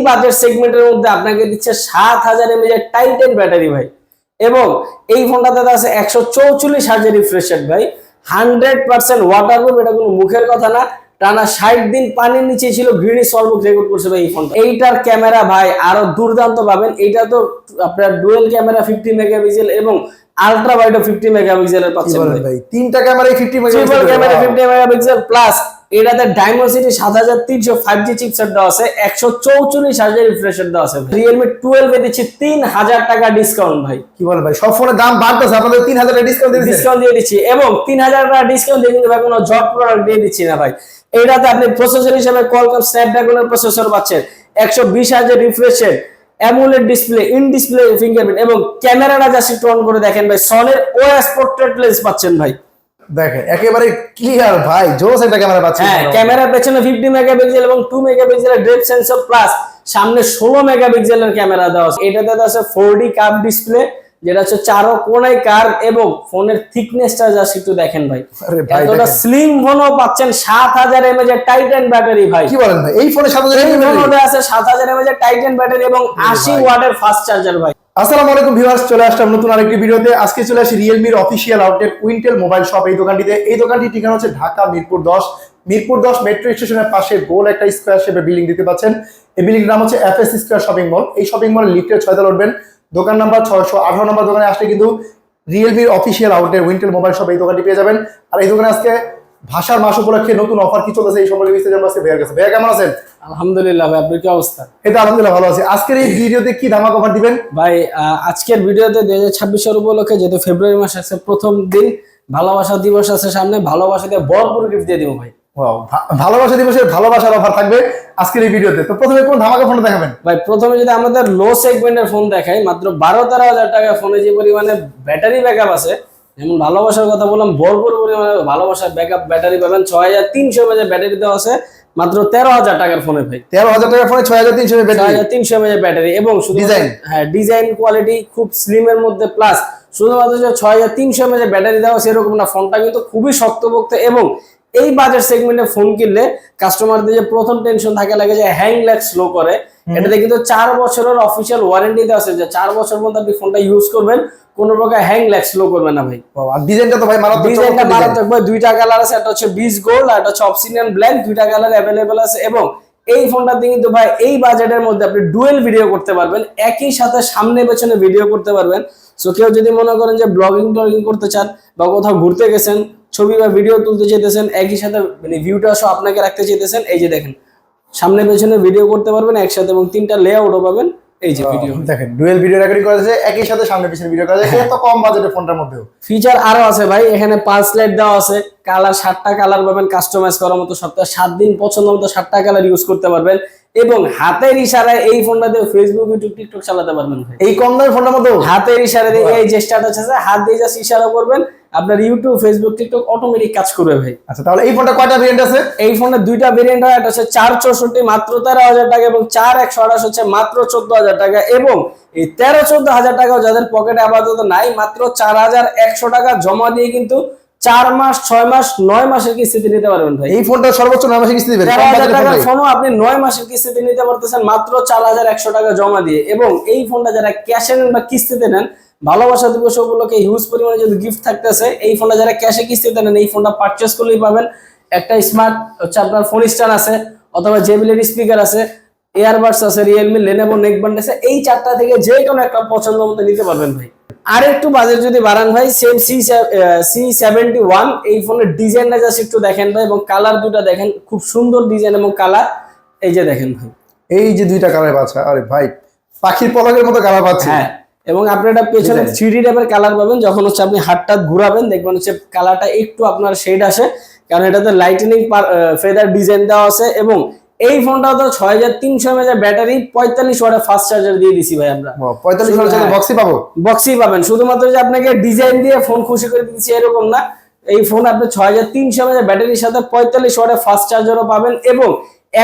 Budget সেগমেন্টের মধ্যে আপনাকে দিচ্ছে 7000 mAh এর টাইটান ব্যাটারি ভাই, এবং এই ফোনটাতে আছে 144 হার্জ রিফ্রেশ রেট ভাই, 100% ওয়াটারপ্রুফ। এটা কোনো মুখের কথা না, টানা 60 দিন পানির নিচে ছিল, গ্রিনিস ওয়ার্ল্ড বুক রেকর্ড করছে ভাই এই ফোনটা। এইটার ক্যামেরা ভাই আরো দুর্দান্ত পাবেন। এইটা তো আপনার ডুয়াল ক্যামেরা 50 মেগাপিক্সেল এবং আলট্রা ওয়াইডও 50 মেগাপিক্সেলের পাচ্ছেন ভাই। তিনটা ক্যামেরাই 50 megapixel, triple camera 50 megapixel plus এটাতে Dimensity 7300 5G চিপসেট দেওয়া আছে, 144 হার্জ রিফ্রেশ রেট দেওয়া আছে। Realme 12 এ দিচ্ছি 3000 টাকা ডিসকাউন্ট ভাই। কি বলেন ভাই, সব ফোনের দাম বাড়তেছে, আপনাদের 3000 টাকা ডিসকাউন্ট দিয়ে দিচ্ছি, এবং 3000 টাকা ডিসকাউন্ট দিয়ে কিন্তু ভাই কোনো জব প্রোডাক্ট দিয়ে দিচ্ছি না ভাই। এইটাতে আপনি প্রসেসর হিসেবে Qualcomm Snapdragon প্রসেসর পাচ্ছেন, 120 hertz refresh rate, AMOLED display, in display fingerprint, এবং ক্যামেরাটা জাস্ট একটু অন করে দেখেন ভাই, সনির OIS পোর্ট্রেট লেন্স পাচ্ছেন ভাই। দেখেন একেবারে ক্লিয়ার ভাই, জোস একটা ক্যামেরা পাচ্ছেন। হ্যাঁ, ক্যামেরার পেছনে 50 মেগাপিক্সেল এবং 2 মেগাপিক্সেলের ডেপথ সেন্সর প্লাস সামনে 16 মেগাপিক্সেলের ক্যামেরা দেওয়া আছে। এটাতে আছে 4D কার্ভ ডিসপ্লে, যেটা হচ্ছে চারো কোণায় কার্ভ, এবং ফোনের থিকনেসটা জাস্ট একটু দেখেন ভাই, এতটা স্লিম ফোনও পাচ্ছেন। 7000 mAh এর টাইটান ব্যাটারি ভাই। কি বলেন ভাই, এই ফোনে 7000 mAh আছে, 7000 mAh এর টাইটান ব্যাটারি এবং 80 ওয়াটের ফাস্ট চার্জার ভাই। আসসালামু আলাইকুম ভিউয়ার্স, চলে আসলাম নতুন আরেকটি ভিডিওতে। আজকে চলে আসি রিয়েলমির official outlet Wintel mobile shop এই দোকানটিতে। এই দোকানটির ঠিকানা হচ্ছে ঢাকা মিরপুর 10 মেট্রো স্টেশনের পাশে গোল একটা স্কয়ার শেপের বিল্ডিং দেখতে পাচ্ছেন। এই বিল্ডিংয়ের নাম হচ্ছে FS স্কয়ার শপিং মল। এই শপিং মলের লিফটের 6 তলায় উঠবেন, দোকান নাম্বার 618 নম্বর দোকানে আসলে কিন্তু রিয়েলমির official outlet Wintel mobile shop এই দোকানটি পেয়ে যাবেন। আর এই দোকানে আজকে ভাষার মাস উপলক্ষে নতুন অফার কি চলতেছে এই সম্পর্কে বিস্তারিত জানবো আজকে ভাইয়ের কাছে। ভাইয়া কেমন আছেন? আলহামদুলিল্লাহ ভাই, আপনার কি অবস্থা? এই তো আলহামদুলিল্লাহ ভালো আছি। আজকের এই ভিডিওতে কি ধামাকা অফার দিবেন ভাই? আজকের ভিডিওতে 2026 উপলক্ষে, যেহেতু ফেব্রুয়ারি মাস আছে, প্রথম দিন ভালোবাসা দিবস আছে সামনে, ভালোবাসা দিয়ে ভরপুর গিফট দিয়ে দিব ভাই। ভালোবাসা দিবসের ভালোবাসার অফার থাকবে আজকের এই ভিডিওতে। তো প্রথমে কোন ধামাকা ফোন দেখাবেন ভাই? প্রথমে যদি আমাদের লো সেগমেন্টের ফোন দেখাই, মাত্র 12-13 হাজার টাকা ফোনে যে পরিমাণে ব্যাটারি ব্যাকআপ আছে, যেমন ভালোবাসার কথা বললাম, ভরপুর পরিমাণে ভালোবাসার ব্যাকআপ ব্যাটারি পাবেন। 6300 mAh ব্যাটারি দেওয়া আছে মাত্র 13,000 টাকার ফোনে ভাই। 13,000 টাকার ফোনে 6300 mAh ব্যাটারি, এবং ডিজাইন কোয়ালিটি খুব স্লিমের মধ্যে, প্লাস শুধুমাত্র 6300 mAh ব্যাটারি দেওয়া সেরকম না, ফোনটা কিন্তু খুবই শক্তপোক্ত। এবং এই বাজেট সেগমেন্টে ফোন কিনলে কাস্টমারদের যে প্রথম টেনশন থাকে লাগে যে হ্যাং ল্যাগ স্লো করে, এটাতে কিন্তু 4 বছরের অফিসিয়াল ওয়ারেন্টি দেওয়া আছে, যে 4 বছর পর্যন্ত আপনি ফোনটা ইউজ করবেন, কোনো প্রকার হ্যাং ল্যাগ স্লো করবে না ভাই। আর ডিজাইনটা তো ভাই মারাত্মক, ডিজাইনটা মারাত্মক ভাই। দুইটা কালার আছে, একটা হচ্ছে বিচ গোল্ড আর একটা হচ্ছে অবসিডিয়ান ব্ল্যাক, দুইটা কালার अवेलेबल আছে। এবং এই ফোনটাতে কিন্তু ভাই এই বাজেটের মধ্যে আপনি ডুয়েল ভিডিও করতে পারবেন, একই সাথে সামনে পেছনে ভিডিও করতে পারবেন। সো কেউ যদি মনে করেন যে ব্লগিং করতে চান বা কোথাও ঘুরতে গেছেন, ছবি বা ভিডিও তুলতে চাইতেছেন, একই সাথে মানে ভিউটা সহ আপনাকে রাখতে চাইতেছেন, এই যে দেখেন সামনে পেছনে ভিডিও করতে পারবেন একসাথে, এবং 3টা লেআউটও পাবেন। এই যে ভিডিও দেখেন, ডুয়েল ভিডিও রেকর্ডিং করা যাচ্ছে, একই সাথে সামনে পিছনে ভিডিও করা যাচ্ছে, এত কম বাজেটের ফোনটার মধ্যেও ফিচার আরো আছে ভাই। এখানে পালস লাইট দেওয়া আছে, কালার 7টা কালার পাবেন কাস্টমাইজ করার মতো, সপ্তাহে 7 দিন পছন্দ মতো 7টা কালার ইউজ করতে পারবেন, এবং হাতের ইশারায় এই ফোনটা দিয়ে ফেসবুক, ইউটিউব, টিকটক চালাতে পারবেন ভাই। এই কম দামের ফোনটার মধ্যে হাতের ইশারা দিয়ে, এই যে স্টার্ট আছে, হাত দিয়ে জাস্ট ইশারা করবেন, আপনার ইউটিউব, ফেসবুক, টিকটক অটোমেটিক কাজ করবে ভাই। আচ্ছা, তাহলে এই ফোনটা কয়টা ভেরিয়েন্ট আছে? এই ফোনের 2টা ভেরিয়েন্ট হয়, একটা হচ্ছে 464 মাত্র 13,000 টাকা, এবং 4128 হচ্ছে মাত্র 14,000 টাকা। এবং এই 13-14 হাজার টাকাও যাদের পকেটে আপাতত নাই, মাত্র 4100 টাকা জমা দিয়ে কিন্তু 4 মাস, 6 মাস, 9 মাসের কিস্তিতে নিতে পারবেন ভাই। এই ফোনটা সর্বোচ্চ 9 মাসের কিস্তি দিবেন। 13,000 টাকার ফোনও আপনি 9 মাসের কিস্তিতে নিতে পারতেছেন মাত্র 4100 টাকা জমা দিয়ে। এবং এই ফোনটা যারা ক্যাশে নেন বা কিস্তিতে নেন, ভালোবাসা দিবস উপলক্ষে হিউজ পরিমাণে যদি গিফট থাকতেছে, এই ফোনটা যারা ক্যাশে কিস্তিতে নেন, এই ফোনটা পারচেজ করলেই পাবেন একটা স্মার্ট হচ্ছে আপনার ফোন স্ট্যান্ড আছে, অথবা জেবিএল স্পিকার আছে, এয়ারবাডস আছে, রিয়েলমি, লেনোভো নেকব্যান্ড আছে, এই 4টা থেকে যে কোনো একটা পছন্দ মতো নিতে পারবেন ভাই। আর একটু বাজেট যদি বাড়ান ভাই, সেম C71 এই ফোনের ডিজাইনটা জাস্ট একটু দেখেন ভাই, এবং কালার দুটো দেখেন, খুব সুন্দর ডিজাইন এবং কালার। এই যে দেখেন ভাই, এই যে 2টা কালার পাচ্ছেন, আরে ভাই পাখির পলকের মতো কালার পাচ্ছেন। হ্যাঁ, এবং আপনি এটা পেছনে 3D টাইপের কালার পাবেন, যখন হচ্ছে আপনি হাতটা ঘুরাবেন দেখবেন হচ্ছে কালারটা একটু আপনার শেড আসে, কারণ এটাতে লাইটনিং ফেদার ডিজাইন দেওয়া আছে। এবং এই ফোনটা তো 6300 mAh ব্যাটারি, 45 ওয়াটের ফাস্ট চার্জার দিয়ে দিছি ভাই আমরা। 45 ওয়াটের বক্সই পাবো, বক্সই পাবেন। শুধুমাত্র যে আপনাকে ডিজাইন দিয়ে ফোন খুশি করে দিচ্ছি এরকম না, এই ফোন আপনি 6300 mAh ব্যাটারির সাথে 45 ওয়াটের ফাস্ট চার্জারও পাবেন, এবং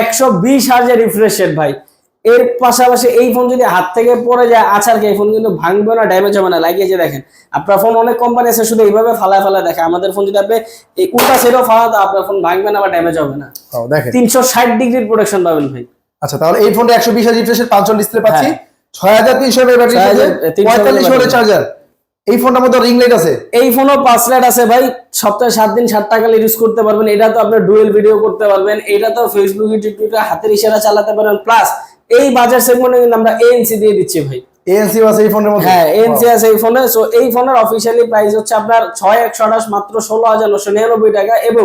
120 হার্জের রিফ্রেশ রেট ভাই। এর পাশাপাশি এই ফোন যদি হাত থেকে পড়ে যায় আছাড়কে, এই ফোন কিন্তু ভাঙবে না, ড্যামেজ হবে না। লাগিয়ে যে দেখেন, আপনার ফোন অনেক কোম্পানি আছে শুধু এইভাবে ফালায় দেখে, আমাদের ফোন যদি আপনি এই উল্টা সেটাও ফালাতে, আপনার ফোন ভাঙবে না বা ড্যামেজ হবে না। 360 ডিগ্রির প্রোটেকশন পাবেন ভাই। আচ্ছা, তাহলে এই ফোনটা 120 রিফ্রেশের 5 ডিসপ্লে পাচ্ছি, 6300 এর ব্যাটারি, 45 ওয়াটের চার্জার। এই ফোনটার মধ্যে রিং লাইট আছে, এই ফোনও 5 লাইট আছে ভাই, সপ্তাহে 7 দিন 7 টাকা ইউজ করতে পারবেন। এটা তো আপনার ডুয়েল ভিডিও করতে পারবেন, এটা তো ফেসবুক ইউটিউব হাতের ইশারা চালাতে পারবেন। প্লাস এই বাজার সেগমেন্টে কিন্তু আমরা এএনসি দিয়ে দিচ্ছি ভাই। এএনসি আছে এই ফোনের মধ্যে? হ্যাঁ, এএনসি আছে এই ফোনে। সো এই ফোনের অফিশিয়ালি প্রাইস হচ্ছে আপনার 6128 মাত্র 16999 টাকা। এবং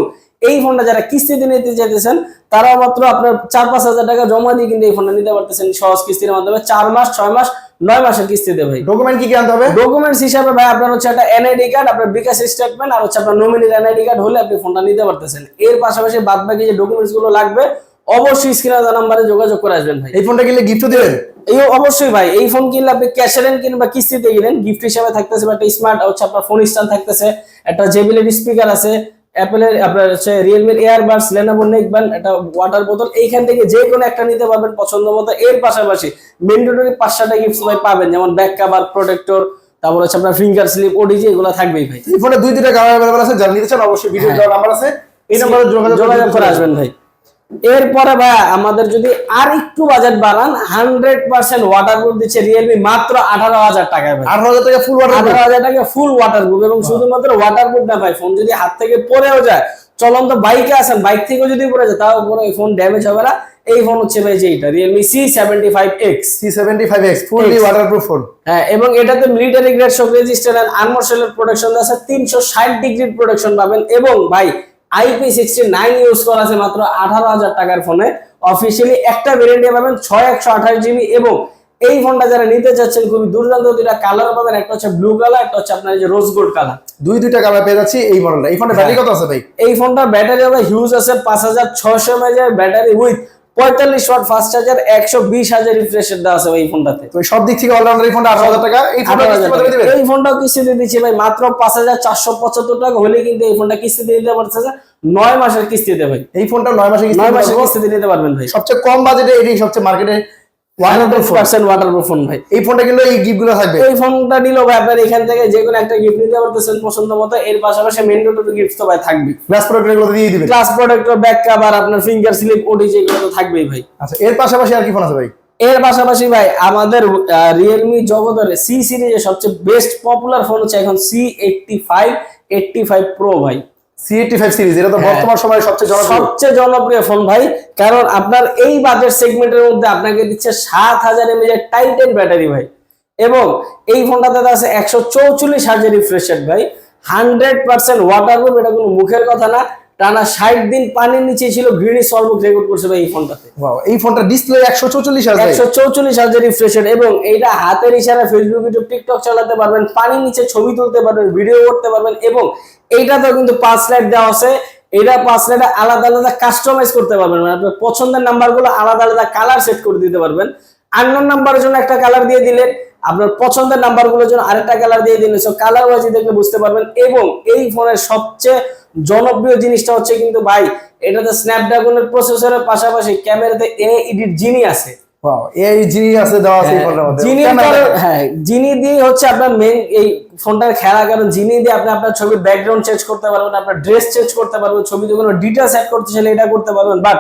এই ফোনটা যারা কিস্তিতে নিতে চাইতেছেন তারাও মাত্র আপনার 4-5 হাজার টাকা জমা দিয়ে কিন্তু এই ফোনটা নিতে পারতেছেন সহজ কিস্তির মাধ্যমে, 4 মাস 6 মাস 9 মাসের কিস্তিতে ভাই। ডকুমেন্ট কি কি আনতে হবে? ডকুমেন্টস হিসাবে ভাই আপনার হচ্ছে একটা এনআইডি কার্ড, আপনার বিকাশ স্টেটমেন্ট, আর হচ্ছে আপনার নমিনির এনআইডি কার্ড হলে আপনি ফোনটা নিতে পারতেছেন। এর পাশাপাশি বাদ বাকি যে ডকুমেন্টস গুলো লাগবে অবশ্যই স্ক্রিনে দেওয়া নাম্বারে যোগাযোগ করে আসবেন ভাই। এই ফোনটা কিনলে গিফট দিবেন? এই অবশ্যই ভাই, এই ফোন কিনলে আপনি ক্যাশে নেন কিংবা কিস্তিতে কিনেন, গিফট হিসেবে থাকতেছে একটা স্মার্ট হচ্ছে আপনার ফোন স্ট্যান্ড থাকতেছে, একটা জেবিএল স্পিকার আছে, অ্যাপেলের আপনার হচ্ছে রিয়েলমি এয়ারবাডস, লেনোভো নেকব্যান্ড, একটা ওয়াটার বোতল। এইখান থেকে যে কোনো একটা নিতে পারবেন পছন্দ মতো। এর পাশাপাশি ম্যান্ডেটরি 5-6টা গিফট ভাই পাবেন, যেমন ব্যাক কভার, প্রোটেক্টর, তারপর হচ্ছে আপনার ফিঙ্গার স্লিপ, ওডিজি, এগুলো থাকবেই ভাই। এই ফোনে 2-3টা কালার अवेलेबल আছে, যারা নিতে চান অবশ্যই ভিডিও দেওয়া নাম্বার আছে, এই নম্বরে যোগাযোগ করে আসবেন ভাই। এরপরে ভাই আমাদের যদি আর একটু বাজেট বাড়ান, 100% ওয়াটারপ্রুফ দিচ্ছে রিয়েলমি মাত্র 18,000 টাকায় ভাই। 18,000 টাকা ফুল ওয়াটারপ্রুফ? 18,000 টাকা ফুল ওয়াটারপ্রুফ। এবং শুধুমাত্র ওয়াটারপ্রুফ না ভাই, ফোন যদি হাত থেকে পড়েও যায়, চলন্ত বাইকে আছেন, বাইক থেকেও যদি পড়ে যায় তাও কোনো এই ফোন ড্যামেজ হবে না। এই ফোন হচ্ছে ভাই যেটা Realme C75X fully waterproof phone. হ্যাঁ, এবং এটাতে military grade shock resistant and armour শেলের প্রোটেকশন আছে, 360 ডিগ্রি প্রোটেকশন পাবেন। এবং ভাই IP69 ইউজ করা আছে মাত্র 18,000 টাকার ফোনে। অফিশিয়ালি একটা ভেরিয়েন্টে পাবেন 6128 জিবি। এবং এই ফোনটা যারা নিতে চাচ্ছেন খুবই দুর্দান্ত দুইটা কালার পাবেন, একটা হচ্ছে ব্লু কালার, একটা হচ্ছে আপনার এই যে রোজ গোল্ড কালার। দুইটা কালার পেয়ে যাচ্ছি এই মডেলটা। এই ফোনটা ব্যাটারি কত আছে ভাই? এই ফোনটার ব্যাটারি হবে হিউজ আছে, 5600 mAh battery with 45 watt fast charger, 120,000 রিফ্রেশের দেওয়া আছে এই ফোনটাতে। তো সব দিক থেকে অলরাউন্ডার এই ফোনটা 18,000 টাকা। এই ফোনটা কিস্তি কত দিবেন? এই ফোনটাও কিস্তিতে দিচ্ছি ভাই মাত্র 5475 টাকা হলে কিন্তু এই ফোনটা কিস্তিতে দিতে পারতেছে 9 মাসের কিস্তিতে ভাই। এই ফোনটা 9 মাসের কিস্তিতে নিতে পারবেন ভাই। সবচেয়ে কম বাজেটে এটাই সবচেয়ে মার্কেটে 100% ওয়াটারপ্রুফ ফোন ভাই। এই ফোনটা কিন্তু এই গিফটগুলো থাকবে। এই ফোনটা নিলেও ভাই আপনার এখান থেকে যে কোনো একটা গিফট নিতে পারতেছেন পছন্দ মতো। এর পাশাপাশি ম্যান্ডেটরি গিফট তো ভাই থাকবে, গ্লাস প্রোটেক্টর এগুলো দিয়ে দিবেন। গ্লাস প্রোটেক্টর, ব্যাক কভার, আপনার ফিঙ্গার স্লিপ, ওডিজি, এগুলো তো থাকবেই ভাই। আচ্ছা, এর পাশাপাশি আর কি ফোন আছে ভাই? এর পাশাপাশি ভাই আমাদের রিয়েলমি জগতের সি সিরিজের সবচেয়ে বেস্ট পপুলার ফোন হচ্ছে এখন C85 Pro ভাই। C85 সিরিজ, এটা তো বর্তমান সময়ে সবচেয়ে জনপ্রিয় ফোন ভাই। কারণ আপনার এই বাজেট সেগমেন্টের মধ্যে আপনাকে দিচ্ছে 7000 mAh এর টাইটেন ব্যাটারি ভাই। এবং এই ফোনটাতে আছে 144 রিফ্রেশ রেট ভাই, 100% ওয়াটারপ্রুফ। এটা কোনো মুখের কথা না, টানা 60 দিন পানির নিচে ছিল, গ্রিনিস ওয়ার্ল্ড বুক রেকর্ড করছে ভাই এই ফোনটাতে। ওয়াও, এই ফোনটা ডিসপ্লে 144,000 রিফ্রেশ রেট। এবং এইটা হাতের ইশারা ফেসবুক, ইউটিউব, টিকটক চালাতে পারবেন, পানির নিচে ছবি তুলতে পারবেন, ভিডিও করতে পারবেন। এবং এইটাতেও কিন্তু 5 লাইট দেওয়া আছে। এটা 5 লাইটে আলাদা আলাদা কাস্টমাইজ করতে পারবেন, মানে আপনার পছন্দের নাম্বারগুলো আলাদা আলাদা কালার সেট করে দিতে পারবেন। আননোন নাম্বারের জন্য একটা কালার দিয়ে দিলেন, আপনার পছন্দের নাম্বারগুলোর জন্য আরেকটা কালার দিয়ে দিলেন। সো কালার ওয়াইজ দেখলে বুঝতে পারবেন। এবং এই ফোনের সবচেয়ে জনপ্রিয় জিনিসটা হচ্ছে কিন্তু ভাই এটাতে স্ন্যাপড্রাগনের প্রসেসরের পাশাপাশি ক্যামেরাতে এআই এডিট জিনি আছে। ওয়াও, এআই জিনি আছে দেওয়া আছে এই ফোনের মধ্যে। জিনি দিয়ে হচ্ছে আপনার মেইন এই ফোনটার খেলা। কারণ জিনি দিয়ে আপনি আপনার ছবির ব্যাকগ্রাউন্ড চেঞ্জ করতে পারবেন, আপনার ড্রেস চেঞ্জ করতে পারবেন, ছবিতে কোনো ডিটেইলস অ্যাড করতে চাইলে এটা করতে পারবেন। বাট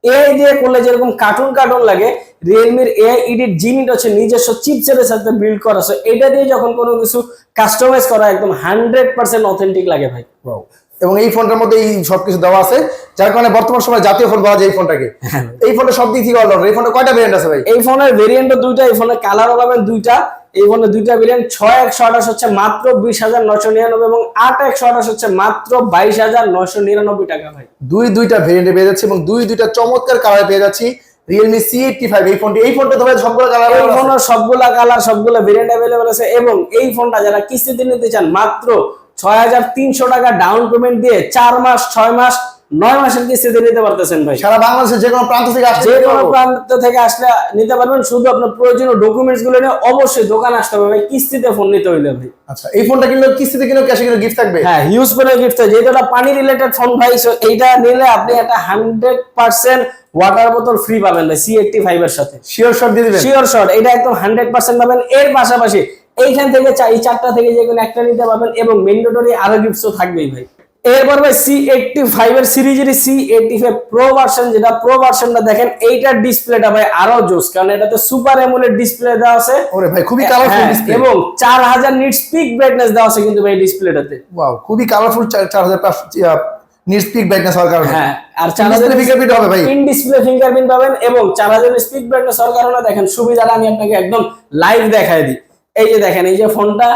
এআই দিয়ে করলে যেরকম কার্টুন লাগে, রিয়েলমির এআই এডিট জিনিটা হচ্ছে নিজস্ব চিপসেটের সাথে বিল্ড করা। সো এটা দিয়ে যখন কোনো কিছু কাস্টমাইজ করা একদম 100% অথেন্টিক লাগে ভাই। ওয়াও, এবং এই ফোনটার মধ্যে এই সবকিছু দেওয়া আছে, যার কারণে বর্তমান সময় জাতীয় ফোন বলা যায় এই ফোনটাকে। এই ফোনটা সব দিক থেকে অলরাউন্ডার। এই ফোনটা কয়টা ভেরিয়েন্ট আছে ভাই? এই ফোনের ভেরিয়েন্টও দুইটা, এই ফোনের কালারও পাবেন দুইটা। এই ফোনের দুইটা ভেরিয়েন্ট, 6128 হচ্ছে মাত্র 20,999 এবং 8128 হচ্ছে মাত্র 22,999 টাকা ভাই। দুইটা ভেরিয়েন্টে পেয়ে যাচ্ছি এবং দুইটা চমৎকার কালারে পেয়ে যাচ্ছি। রিয়েলমি C85 এই ফোনটা তো ভাই সবগুলো কালার, এই ফোনের সবগুলা কালার সবগুলো ভেরিয়েন্ট अवेलेबल আছে। এবং এই ফোনটা যারা কিস্তিতে নিতে চান মাত্র 6,300 টাকা ডাউন পেমেন্ট দিয়ে 4 মাস 6 মাস 9 মাসের কিস্তিতে নিতে পারতেছেন ভাই। সারা বাংলাদেশের যে কোনো প্রান্ত থেকে আসলে, যে কোনো প্রান্ত থেকে আসলে নিতে পারবেন। শুধু আপনার প্রয়োজনীয় ডকুমেন্টস গুলো নিয়ে অবশ্যই দোকান আসতে হবে ভাই, কিস্তিতে ফোন নিতে হইলে ভাই। আচ্ছা, এই ফোনটা কিনলে কিস্তিতে কিনলে ক্যাশে কিনলে গিফট থাকবে? হ্যাঁ, হিউজ করে গিফট আছে। যেহেতু এটা পানি রিলেটেড ফোন ভাই, সো এইটা নিলে আপনি একটা 100% ওয়াটার বোতল ফ্রি পাবেন ভাই C85 এর সাথে। শিওর শট দিয়ে দিবেন? শিওর শট, এটা একদম 100% পাবেন। এর পাশাপাশি এইখান থেকে এই 4টা থেকে যে কোনো একটা নিতে পারবেন এবং ম্যান্ডেটরি আরো গিফটসও থাকবেই ভাই। এরপর ভাই C85 এর সিরিজের C85 প্রো ভার্সন, যেটা প্রো ভার্সনটা দেখেন এইটার ডিসপ্লেটা ভাই আরো জোস, কারণ এটাতে সুপার অ্যামোলেড ডিসপ্লে দেওয়া আছে। ওরে ভাই খুবই কালারফুল ডিসপ্লে এবং 4000 নিটস পিক ব্রাইটনেস দেওয়া আছে কিন্তু ভাই ডিসপ্লেটাতে। ওয়াও, খুবই কালারফুল 4000 নিট পিক ব্রাইটনেস হওয়ার কারণে। হ্যাঁ, আর 4000 ফিঙ্গারপ্রিন্ট হবে ভাই, ইন ডিসপ্লে ফিঙ্গারপ্রিন্ট পাবেন এবং 4000 স্পিড ব্রাইটনেস হওয়ার কারণে দেখেন সুবিধাটা আমি আপনাকে একদম লাইভ দেখায় দিই। এই যে দেখেন, এই যে ফোনটা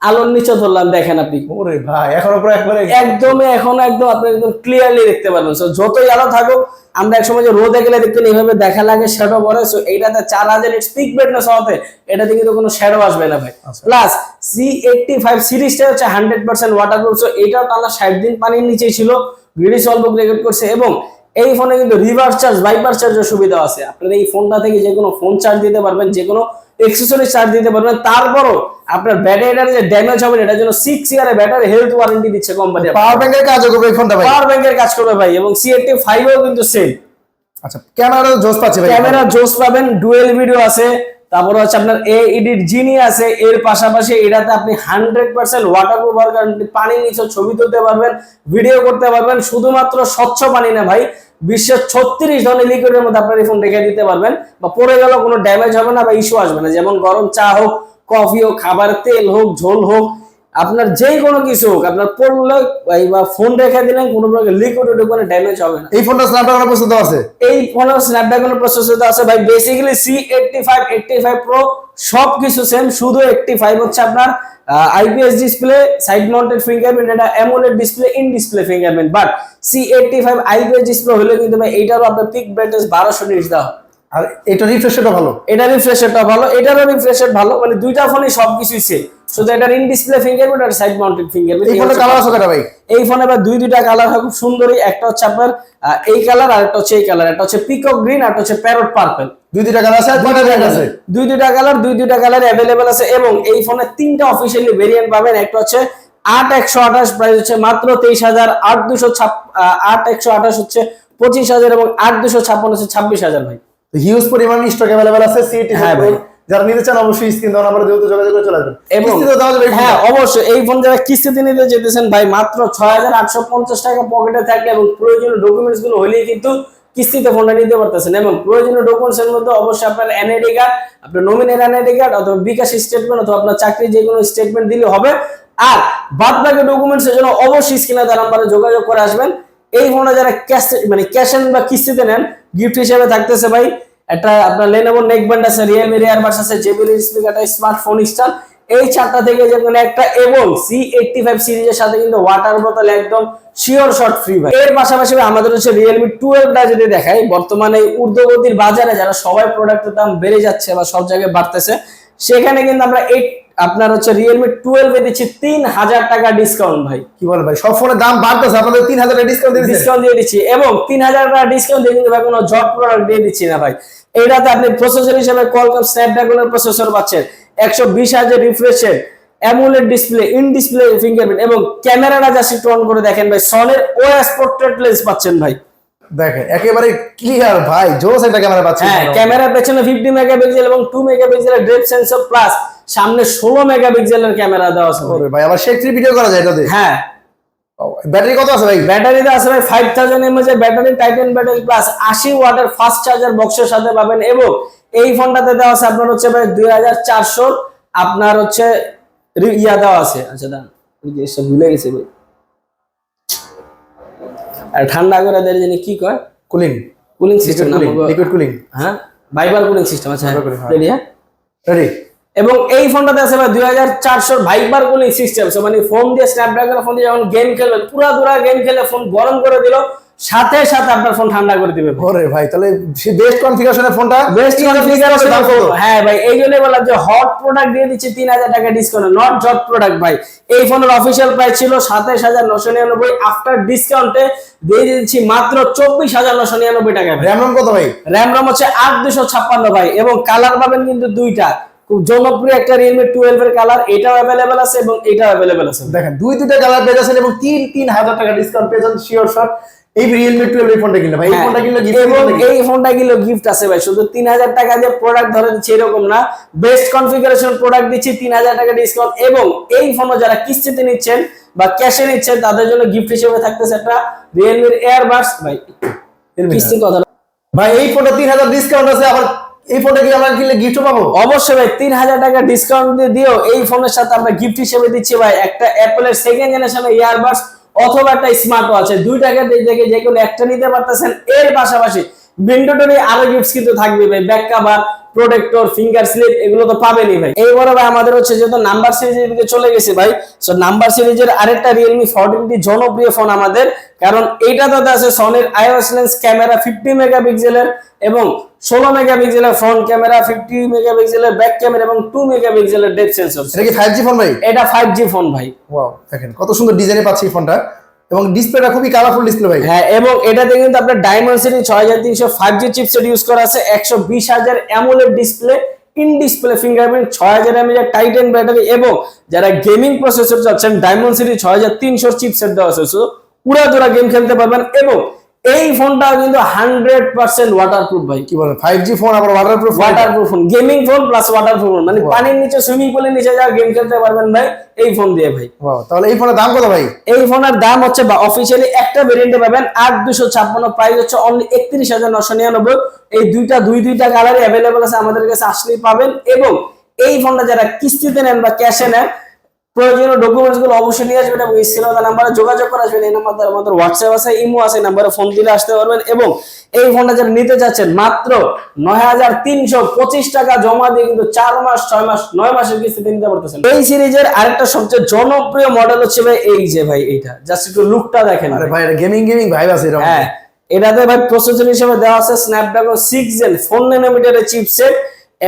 আলোর নিচে ধরলাম, দেখেন আপনি ওরে ভাই এখনো পুরো একবারে এখন একদম আপনি একদম ক্লিয়ারলি দেখতে পারবেন। সো যতই আলো থাকুক, আমরা একসময় যে রোদে গেলে দেখতেন এইভাবে দেখা লাগে শ্যাডো পড়ে, সো এইটাতে 4000 স্পিক ব্রাইটনেস হওয়াতে এটাতে কিন্তু কোনো শ্যাডো আসবে না ভাই। প্লাস C85 সিরিজটা হচ্ছে 100% ওয়াটারপ্রুফ, সো এটাও টানা 60 দিন পানির নিচেই ছিল, গ্রিডিস অল্প রেকর্ড করছে। এবং এই ফোনে কিন্তু রিভার্স চার্জ, বাইপার চার্জের সুবিধা আছে। আপনারা এই ফোনটা থেকে যে কোনো ফোন চার্জ দিতে পারবেন, যে কোনো এক্সেসরি চার্জ দিতে পারবেন। তারপরও আপনার ব্যাটারিটার যে ড্যামেজ হবে এটার জন্য 6 ইয়ারের ব্যাটারি হেলথ ওয়ারেন্টি দিচ্ছে কোম্পানি। পাওয়ার ব্যাংকের কাজ করবে এই ফোনটা ভাই, পাওয়ার ব্যাংকের কাজ করবে ভাই। এবং C85 এও কিন্তু সেম। আচ্ছা, ক্যামেরা জোস পাচ্ছে ভাই, ক্যামেরা জোস পাবেন, ডুয়েল ভিডিও আছে, তারপর হচ্ছে আপনার এডিট জিনি আছে। এর পাশাপাশি এটাতে আপনি 100% ওয়াটারপ্রুফ হওয়ার কারণে পানির নিচে ছবি তুলতে পারবেন, ভিডিও করতে পারবেন। শুধুমাত্র স্বচ্ছ পানি না ভাই, বিশ্বের 36 ধরনের লিকুইডের মধ্যে আপনার এই ফোন রেখে দিতে পারবেন, বা পড়ে গেল কোনো ড্যামেজ হবে না বা ইস্যু আসবে না। যেমন গরম চা হোক, কফি হোক, খাবার তেল হোক, ঝোল হোক, আপনার যে কোনো কিছু হোক, আপনার পড়লে বা ফোন রেখে দিলেন, কোনো প্রকার লিকুইড কোনো ড্যামেজ হবে না। এই ফোনটা স্ন্যাপড্রাগন প্রসেসর আছে, এই ফোনের স্ন্যাপড্রাগন প্রসেসর আছে ভাই। বেসিক্যালি C85 85 প্রো সবকিছু সেম, শুধু 85 হচ্ছে আপনার IPS display, side mounted fingerprint, এটা AMOLED display, in display fingerprint. But C85 IPS display হলে কিন্তু ভাই এইটারও আপনার পিক ব্রাইটনেস 1200 নিটস দাও। আর এটা রিফ্রেশ রেটও ভালো, এটা রিফ্রেশ রেটটা ভালো, এটারও রিফ্রেশ রেট ভালো। মানে দুইটা ফোনে সবকিছুই সেম, শুধু এটার ইন ডিসপ্লে ফিঙ্গারপ্রিন্ট আর সাইড মাউন্টেড ফিঙ্গারপ্রিন্ট। এই ফোনের কালার আছে কয়টা ভাই? এই ফোনে বা দুইটা কালার হয় খুব সুন্দরই। একটা হচ্ছে আপনার এই কালার, আর একটা হচ্ছে এই কালার। একটা হচ্ছে পিকক গ্রিন, আর একটা হচ্ছে প্যারট পার্পল। দুইটা কালার আছে, আর কয়টা ব্র্যান্ড আছে? দুইটা কালার अवेलेबल আছে। এবং এই ফোনে তিনটা অফিশিয়ালি ভেরিয়েন্ট পাবেন। একটা হচ্ছে 8128, প্রাইস হচ্ছে মাত্র 23000। 8128 হচ্ছে 25000 এবং 8256 হচ্ছে 26000 ভাই। হিউজ পরিমাণ স্টক अवेलेबल আছে C85 হ্যাঁ ভাই, যারা নিতে চান অবশ্যই স্ক্রিন দেওয়া নাম্বারে যোগাযোগ করে চলে আসবেন। এবং কিস্তিতে দেওয়া যাবে? হ্যাঁ অবশ্যই। এই ফোন যারা কিস্তিতে নিতে যেতেছেন ভাই, মাত্র 6850 টাকা পকেটে থাকলে এবং প্রয়োজনীয় ডকুমেন্টস গুলো হলেই কিন্তু কিস্তিতে ফোনটা নিতে পারতেছেন। এবং প্রয়োজনীয় ডকুমেন্টস এর মধ্যে অবশ্যই আপনার এনআইডি কার্ড, আপনার নমিনির এনআইডি কার্ড, অথবা বিকাশ স্টেটমেন্ট, অথবা আপনার চাকরির যে কোনো স্টেটমেন্ট দিলে হবে। আর বাদ বাকি ডকুমেন্টস এর জন্য অবশ্যই স্ক্রিনে দেওয়া নাম্বারে যোগাযোগ করে আসবেন। এই ফোনটা যারা ক্যাশ বা কিস্তিতে নেন, গিফট হিসেবে থাকতেছে ভাই একটা আপনার Lenovo নেকব্যান্ড আছে, Realme Earbuds আছে, JBL স্পিকার, স্মার্টফোন স্ট্যান্ড, এই চারটা থেকে যে কোনো একটা। এবং C85 সিরিজের সাথে কিন্তু ওয়াটার বোতল একদম শিওর শট ফ্রি ভাই। এর পাশাপাশি আমাদের হচ্ছে Realme 12টা যদি দেখাই, বর্তমানে ঊর্ধ্বগতির বাজারে যারা সবাই প্রোডাক্টের দাম বেড়ে যাচ্ছে বা সব জায়গায় বাড়তেছে, সেখানে কিন্তু আমরা আপনার হচ্ছে Realme 12 এ দিচ্ছি 3000 টাকা ডিসকাউন্ট ভাই। কি বল ভাই, সব ফোনের দাম বাড়তেছে, আপনাদের 3000 টাকা ডিসকাউন্ট দিয়ে দিচ্ছি। এবং 3000 টাকা ডিসকাউন্ট দিয়ে কিন্তু ভাই কোনো জব প্রোডাক্ট দিয়ে দিচ্ছি না ভাই। এইটাতে আপনি প্রসেসর হিসেবে Qualcomm Snapdragon প্রসেসর পাচ্ছেন, 120Hz refresh rate, AMOLED display, in display fingerprint, এবং ক্যামেরাটা জাস্ট একটু অন করে দেখেন ভাই, সনির OIS পোর্ট্রেট লেন্স পাচ্ছেন ভাই। দেখেন একেবারে ক্লিয়ার ভাই, জোস একটা ক্যামেরা পাচ্ছেন। হ্যাঁ, ক্যামেরার পেছনে 50 মেগাপিক্সেল এবং 2 মেগাপিক্সেলের ডেপথ সেন্সর, প্লাস সামনে 16 মেগাপিক্সেলের ক্যামেরা দেওয়া আছে। ওরে ভাই, আবার শেক 3 ভিডিও করা যায় এটাতে। হ্যাঁ, ব্যাটারি কত আছে ভাই? ব্যাটারিতে আছে ভাই 5000 mAh এর ব্যাটারি, টাইটান ব্যাটারি, প্লাস 80 ওয়াটের ফাস্ট চার্জার বক্সের সাথে পাবেন। এবং এই ফোনটাতে দেওয়া আছে আপনার হচ্ছে ভাই 2400 আপনার হচ্ছে ইয়া দেওয়া আছে। আচ্ছা দাঁড়ান, ওই জিনিসটা ভুলে গেছি ভাই। আর ঠান্ডা করে দেয় যিনি কি কয়, কুলিং সিস্টেম, লিকুইড কুলিং। হ্যাঁ, ভাইবার কুলিং সিস্টেম। আচ্ছা রেডি? হ্যাঁ রেডি। এবং এই ফোনটাতে আছে ভাই 2400 ভাইবার কুলিং সিস্টেম। মানে ফোন দিয়ে স্ন্যাপড্রাগন ফোন দিয়ে যখন গেম খেলবেন, পুরো দূরা গেম খেলে ফোন গরম করে দিল, সাথে সাথে আপনার ফোন ঠান্ডা করে দিবে। ওরে ভাই, তাহলে বেস্ট কনফিগারেশনের ফোনটা, বেস্ট কনফিগারেশন। হ্যাঁ ভাই, এই জন্যই বললাম যে হট প্রোডাক্ট দিয়ে দিচ্ছি 3000 টাকা ডিসকাউন্ট, নট জট প্রোডাক্ট ভাই। এই ফোনের অফিশিয়াল প্রাইস ছিল 27999, আফটার ডিসকাউন্টে দিয়ে দিচ্ছি মাত্র 24999 টাকা। র‍্যাম রম কত ভাই? র‍্যাম রম হচ্ছে 8256 ভাই। এবং কালার পাবেন কিন্তু দুইটা, খুব জনপ্রিয় একটা Realme 12 এর কালার, এটাও अवेलेबल আছে এবং এটাও अवेलेबल আছে। দেখেন দুইটা কালার পেয়েছেন এবং 3000 টাকা ডিসকাউন্ট পেয়েছেন শিওর শট। এই Realme 12 এই ফোনটা কিনলে ভাই, এই ফোনটা কিনলে গিফট, এবং এই ফোনটা কিনলে গিফট আছে ভাই। শুধু 3000 টাকা দিয়ে প্রোডাক্ট ধরে দিচ্ছি এরকম না, বেস্ট কনফিগারেশন প্রোডাক্ট দিচ্ছি 3000 টাকা ডিসকাউন্ট। এবং এই ফোনও যারা কিস্তিতে নিচ্ছেন বা ক্যাশে নিচ্ছেন তাদের জন্য গিফট হিসেবে থাকতেছে একটা রিয়েলমির এয়ারবাডস ভাই কিস্তির কথা ভাই এই ফোনটা 3000 ডিসকাউন্ট আছে, আবার এই ফোনটা কি আমরা কিনলে গিফট পাবো? অবশ্যই ভাই 3000 টাকা ডিসকাউন্ট দিয়ে দিও এই ফোনের সাথে আমরা গিফট হিসেবে দিচ্ছি ভাই একটা অ্যাপলের সেকেন্ড জেনারেশনের ইয়ারবাডস অথবা একটা স্মার্ট ওয়াচ। দুই টাকার থেকে যে কোনো একটা নিতে পারতেছেন। এর পাশাপাশি ম্যান্ডেটরি আরো গিফটস কিন্তু থাকবে ভাই, back cover, protector, finger slip, এগুলো তো পাবেনই ভাই। এইবারে ভাই আমাদের হচ্ছে যেহেতু নাম্বার সিরিজের দিকে চলে গেছে ভাই, সো নাম্বার সিরিজের আরেকটা Realme 14টি জনপ্রিয় ফোন আমাদের, কারণ এইটাতে আছে সনির আইওএস লেন্স ক্যামেরা 50 মেগাপিক্সেলের এবং 16 মেগাপিক্সেলের ফ্রন্ট ক্যামেরা, 50 মেগাপিক্সেলের ব্যাক ক্যামেরা এবং 2 মেগাপিক্সেলের ডেপথ সেন্সর। এটা কি 5G ফোন ভাই? এটা 5G ফোন ভাই। ওয়াও, দেখেন কত সুন্দর ডিজাইনে পাচ্ছি এই ফোনটা, এবং ডিসপ্লেটা খুবই কালারফুল ডিসপ্লে ভাই। হ্যাঁ, এবং এটাতে কিন্তু আপনার ডায়মেনসিটি 6300 5G চিপসেট ইউজ করা আছে, 120,000 AMOLED display, in display fingerprint, 6000 mAh Titan battery, এবং যারা গেমিং প্রসেসর চাচ্ছেন ডায়মেনসিটি 6300 চিপসেট দেওয়া আছে, সো উড়াধুরা গেম খেলতে পারবেন। এবং এই ফোনটা কিন্তু 100% ওয়াটারপ্রুফ ভাই। কি বলেন, 5G ফোন আবার waterproof? Waterproof phone, gaming phone plus waterproof phone, মানে পানির নিচে সুইমিং পুলের নিচে যা গেম খেলতে পারবেন ভাই এই ফোন দিয়ে ভাই। ওয়াও, তাহলে এই ফোনের দাম কত ভাই? এই ফোনের দাম হচ্ছে অফিশিয়ালি একটা ভেরিয়েন্টে পাবেন 8256, প্রাইস হচ্ছে অনলি 31,999। এই দুইটা কালারই अवेलेबल আছে, আমাদের কাছে আসলেই পাবেন। এবং এই ফোনটা যারা কিস্তিতে নেন বা ক্যাশে নেন, প্রয়োজনীয় ডকুমেন্টস গুলো অবশ্যই নিয়ে আসবেন এবং স্ক্রিনে নাম্বারে যোগাযোগ করে আসবেন। এই নাম্বারে আমাদের হোয়াটসঅ্যাপ আছে, ইমো আছে, নাম্বারে ফোন দিলে আসতে পারবেন। এবং এই ফোনটা যারা নিতে চাচ্ছেন মাত্র 9325 টাকা জমা দিয়ে কিন্তু 4 মাস 6 মাস 9 মাসের কিস্তিতে নিতে পারতেছেন। এই সিরিজের আরেকটা সবচেয়ে জনপ্রিয় মডেল হচ্ছে ভাই এই যে ভাই এইটা, জাস্ট একটু লুকটা দেখেন। আরে ভাই এটা গেমিং ভাইব আছে এরকম। হ্যাঁ, এটাতে ভাই প্রসেসর হিসেবে দেওয়া আছে স্ন্যাপড্রাগন 6 জেন 4 ন্যানোমিটারের chipset,